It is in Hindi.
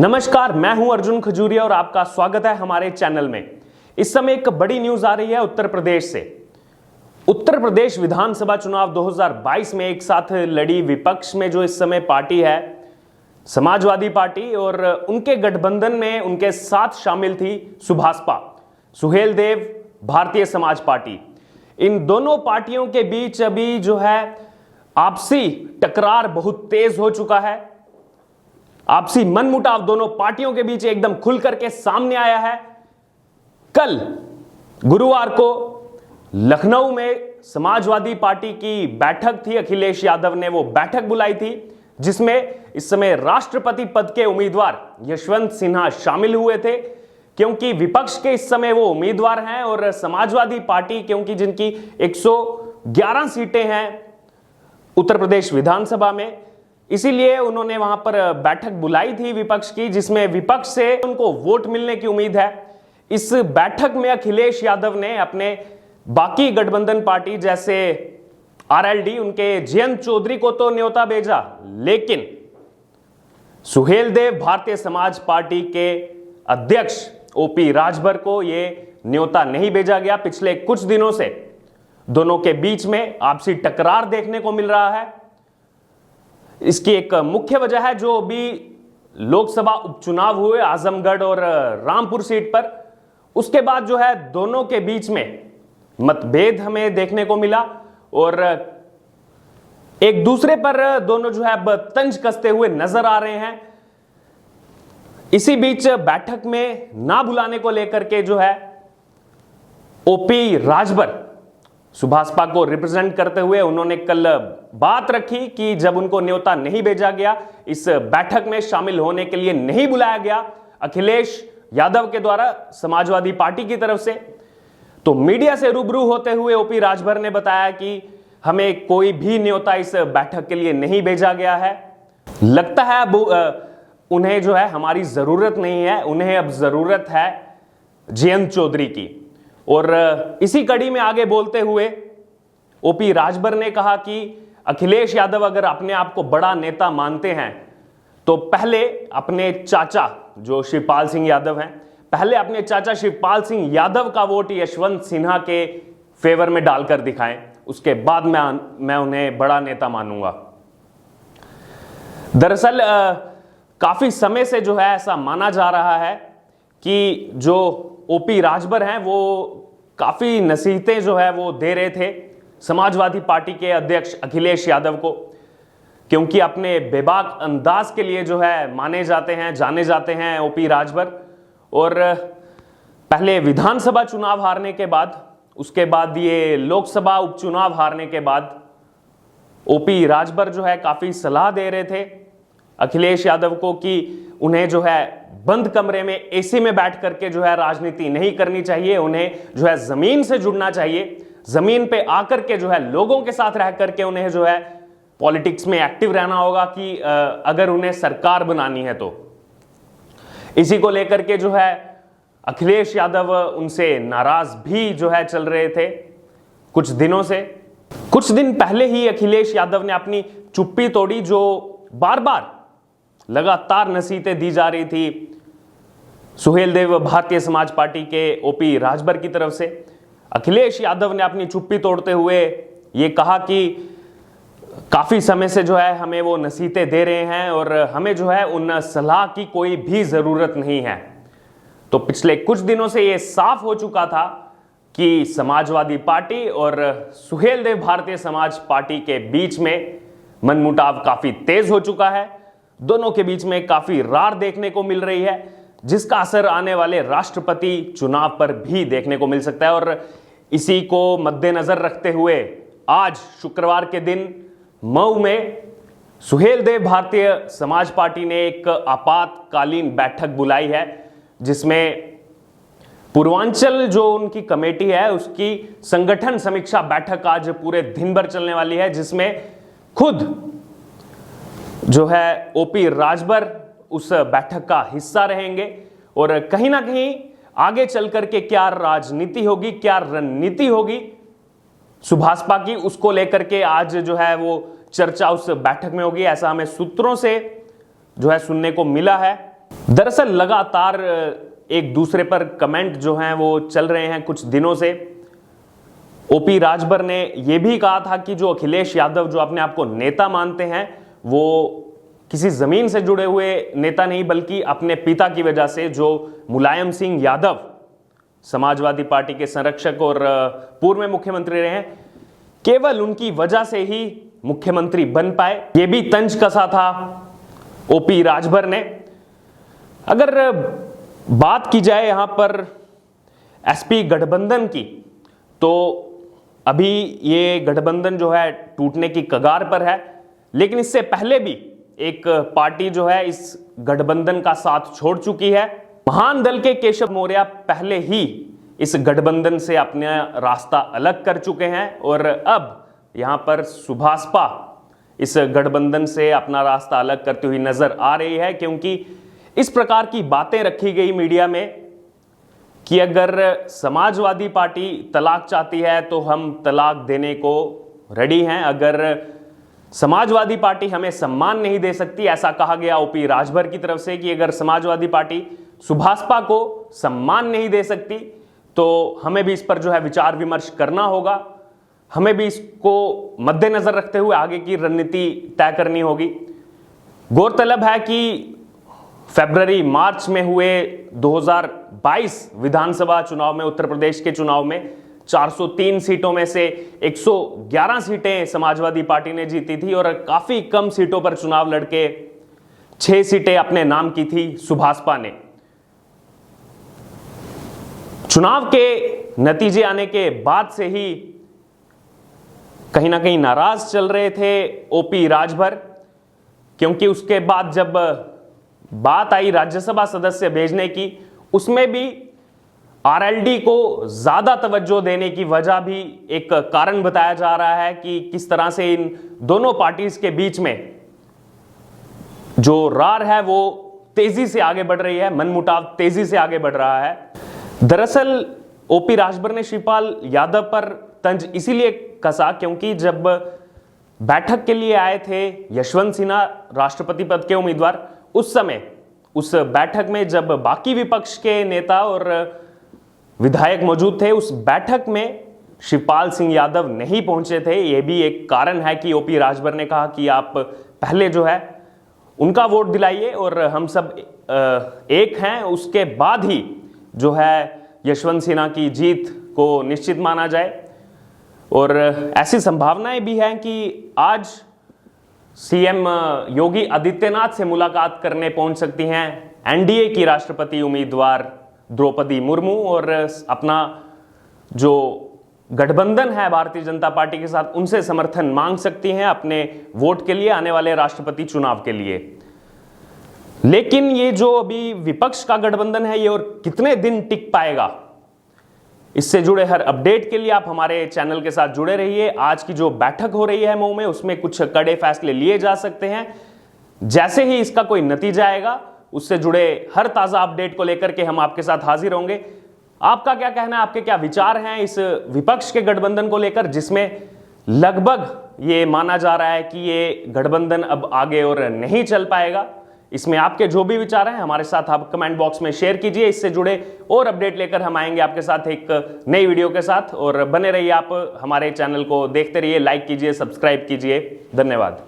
नमस्कार, मैं हूं अर्जुन खजूरिया और आपका स्वागत है हमारे चैनल में। इस समय एक बड़ी न्यूज आ रही है उत्तर प्रदेश से। उत्तर प्रदेश विधानसभा चुनाव 2022 में एक साथ लड़ी विपक्ष में जो इस समय पार्टी है समाजवादी पार्टी, और उनके गठबंधन में उनके साथ शामिल थी सुभासपा, सुहेलदेव भारतीय समाज पार्टी। इन दोनों पार्टियों के बीच अभी जो है आपसी टकरार बहुत तेज हो चुका है। आपसी मनमुटाव दोनों पार्टियों के बीच एकदम खुल करके सामने आया है। कल गुरुवार को लखनऊ में समाजवादी पार्टी की बैठक थी। अखिलेश यादव ने वो बैठक बुलाई थी जिसमें इस समय राष्ट्रपति पद के उम्मीदवार यशवंत सिन्हा शामिल हुए थे, क्योंकि विपक्ष के इस समय वो उम्मीदवार हैं और समाजवादी पार्टी क्योंकि जिनकी 111 सीटें हैं उत्तर प्रदेश विधानसभा में, इसीलिए उन्होंने वहां पर बैठक बुलाई थी विपक्ष की, जिसमें विपक्ष से उनको वोट मिलने की उम्मीद है। इस बैठक में अखिलेश यादव ने अपने बाकी गठबंधन पार्टी जैसे आरएलडी उनके जयंत चौधरी को तो न्योता भेजा, लेकिन सुहेलदेव भारतीय समाज पार्टी के अध्यक्ष ओपी राजभर को यह न्योता नहीं भेजा गया। पिछले कुछ दिनों से दोनों के बीच में आपसी टकरार देखने को मिल रहा है। इसकी एक मुख्य वजह है जो अभी लोकसभा उपचुनाव हुए आजमगढ़ और रामपुर सीट पर, उसके बाद जो है दोनों के बीच में मतभेद हमें देखने को मिला और एक दूसरे पर दोनों जो है अब तंज कसते हुए नजर आ रहे हैं। इसी बीच बैठक में ना बुलाने को लेकर के जो है ओपी राजभर सुभासपा को रिप्रेजेंट करते हुए उन्होंने कल बात रखी कि जब उनको न्योता नहीं भेजा गया, इस बैठक में शामिल होने के लिए नहीं बुलाया गया अखिलेश यादव के द्वारा समाजवादी पार्टी की तरफ से, तो मीडिया से रूबरू होते हुए ओपी राजभर ने बताया कि हमें कोई भी न्योता इस बैठक के लिए नहीं भेजा गया है। लगता है अब उन्हें जो है हमारी जरूरत नहीं है, उन्हें अब जरूरत है जयंत चौधरी की। और इसी कड़ी में आगे बोलते हुए ओपी राजभर ने कहा कि अखिलेश यादव अगर अपने आप को बड़ा नेता मानते हैं तो पहले अपने चाचा जो शिवपाल सिंह यादव हैं, पहले अपने चाचा शिवपाल सिंह यादव का वोट यशवंत सिन्हा के फेवर में डालकर दिखाएं, उसके बाद मैं उन्हें बड़ा नेता मानूंगा। दरअसल काफी समय से जो है ऐसा माना जा रहा है कि जो ओपी राजभर हैं वो काफी नसीहतें जो है वो दे रहे थे समाजवादी पार्टी के अध्यक्ष अखिलेश यादव को, क्योंकि अपने बेबाक अंदाज के लिए जो है माने जाते हैं, जाने जाते हैं ओपी राजभर। और पहले विधानसभा चुनाव हारने के बाद, उसके बाद ये लोकसभा उपचुनाव हारने के बाद ओपी राजभर जो है काफी सलाह दे रहे थे अखिलेश यादव को कि उन्हें जो है बंद कमरे में एसी में बैठ करके जो है राजनीति नहीं करनी चाहिए, उन्हें जो है जमीन से जुड़ना चाहिए, जमीन पे आकर के जो है लोगों के साथ रह करके उन्हें जो है पॉलिटिक्स में एक्टिव रहना होगा कि अगर उन्हें सरकार बनानी है तो। इसी को लेकर के जो है अखिलेश यादव उनसे नाराज भी जो है चल रहे थे कुछ दिनों से। कुछ दिन पहले ही अखिलेश यादव ने अपनी चुप्पी तोड़ी, जो बार बार लगातार नसीहतें दी जा रही थी सुहेलदेव भारतीय समाज पार्टी के ओपी राजभर की तरफ से। अखिलेश यादव ने अपनी चुप्पी तोड़ते हुए ये कहा कि काफी समय से जो है हमें वो नसीहतें दे रहे हैं और हमें जो है उन सलाह की कोई भी जरूरत नहीं है। तो पिछले कुछ दिनों से ये साफ हो चुका था कि समाजवादी पार्टी और सुहेलदेव भारतीय समाज पार्टी के बीच में मनमुटाव काफी तेज हो चुका है। दोनों के बीच में काफी रार देखने को मिल रही है, जिसका असर आने वाले राष्ट्रपति चुनाव पर भी देखने को मिल सकता है। और इसी को मद्देनजर रखते हुए आज शुक्रवार के दिन मऊ में सुहेलदेव भारतीय समाज पार्टी ने एक आपातकालीन बैठक बुलाई है, जिसमें पूर्वांचल जो उनकी कमेटी है उसकी संगठन समीक्षा बैठक आज पूरे दिन भर चलने वाली है, जिसमें खुद जो है ओपी राजभर उस बैठक का हिस्सा रहेंगे। और कहीं ना कहीं आगे चल करके क्या राजनीति होगी, क्या रणनीति होगी सुभासपा की, उसको लेकर के आज जो है वो चर्चा उस बैठक में होगी, ऐसा हमें सूत्रों से जो है सुनने को मिला है। दरअसल लगातार एक दूसरे पर कमेंट जो हैं वो चल रहे हैं कुछ दिनों से। ओपी राजभर ने यह भी कहा था कि जो अखिलेश यादव जो अपने आप को नेता मानते हैं वो किसी जमीन से जुड़े हुए नेता नहीं, बल्कि अपने पिता की वजह से, जो मुलायम सिंह यादव समाजवादी पार्टी के संरक्षक और पूर्व में मुख्यमंत्री रहे हैं, केवल उनकी वजह से ही मुख्यमंत्री बन पाए। यह भी तंज कसा था ओपी राजभर ने। अगर बात की जाए यहां पर एसपी गठबंधन की, तो अभी ये गठबंधन जो है टूटने की कगार पर है, लेकिन इससे पहले भी एक पार्टी जो है इस गठबंधन का साथ छोड़ चुकी है। महान दल के केशव मौर्य पहले ही इस गठबंधन से अपना रास्ता अलग कर चुके हैं और अब यहां पर सुभाषपा इस गठबंधन से अपना रास्ता अलग करती हुई नजर आ रही है, क्योंकि इस प्रकार की बातें रखी गई मीडिया में कि अगर समाजवादी पार्टी तलाक चाहती है तो हम तलाक देने को रेडी हैं, अगर समाजवादी पार्टी हमें सम्मान नहीं दे सकती, ऐसा कहा गया ओपी राजभर की तरफ से कि अगर समाजवादी पार्टी सुभाषपा को सम्मान नहीं दे सकती तो हमें भी इस पर जो है विचार विमर्श करना होगा, हमें भी इसको मद्देनजर रखते हुए आगे की रणनीति तय करनी होगी। गौरतलब है कि फरवरी मार्च में हुए 2022 विधानसभा चुनाव में, उत्तर प्रदेश के चुनाव में 403 सीटों में से 111 सीटें समाजवादी पार्टी ने जीती थी और काफी कम सीटों पर चुनाव लड़के 6 सीटें अपने नाम की थी सुभाषपा ने। चुनाव के नतीजे आने के बाद से ही कहीं ना कहीं नाराज चल रहे थे ओपी राजभर, क्योंकि उसके बाद जब बात आई राज्यसभा सदस्य भेजने की, उसमें भी आरएलडी को ज्यादा तवज्जो देने की वजह भी एक कारण बताया जा रहा है कि किस तरह से इन दोनों पार्टीज के बीच में जो रार है वो तेजी से आगे बढ़ रही है, मनमुटाव तेजी से आगे बढ़ रहा है। दरअसल ओपी राजभर ने शिवपाल यादव पर तंज इसीलिए कसा क्योंकि जब बैठक के लिए आए थे यशवंत सिन्हा राष्ट्रपति पद के उम्मीदवार, उस समय उस बैठक में जब बाकी विपक्ष के नेता और विधायक मौजूद थे, उस बैठक में शिवपाल सिंह यादव नहीं पहुंचे थे। यह भी एक कारण है कि ओपी राजभर ने कहा कि आप पहले जो है उनका वोट दिलाइए और हम सब एक हैं, उसके बाद ही जो है यशवंत सिन्हा की जीत को निश्चित माना जाए। और ऐसी संभावनाएं भी हैं कि आज सीएम योगी आदित्यनाथ से मुलाकात करने पहुंच सकती हैं एनडीए की राष्ट्रपति उम्मीदवार द्रौपदी मुर्मू और अपना जो गठबंधन है भारतीय जनता पार्टी के साथ, उनसे समर्थन मांग सकती हैं अपने वोट के लिए आने वाले राष्ट्रपति चुनाव के लिए। लेकिन ये जो अभी विपक्ष का गठबंधन है ये और कितने दिन टिक पाएगा, इससे जुड़े हर अपडेट के लिए आप हमारे चैनल के साथ जुड़े रहिए। आज की जो बैठक हो रही है मऊ में, उसमें कुछ कड़े फैसले लिए जा सकते हैं। जैसे ही इसका कोई नतीजा आएगा, उससे जुड़े हर ताजा अपडेट को लेकर के हम आपके साथ हाजिर होंगे। आपका क्या कहना है, आपके क्या विचार हैं इस विपक्ष के गठबंधन को लेकर, जिसमें लगभग ये माना जा रहा है कि ये गठबंधन अब आगे और नहीं चल पाएगा। इसमें आपके जो भी विचार हैं हमारे साथ आप कमेंट बॉक्स में शेयर कीजिए। इससे जुड़े और अपडेट लेकर हम आएंगे आपके साथ एक नई वीडियो के साथ। और बने रहिए, आप हमारे चैनल को देखते रहिए, लाइक कीजिए, सब्सक्राइब कीजिए। धन्यवाद।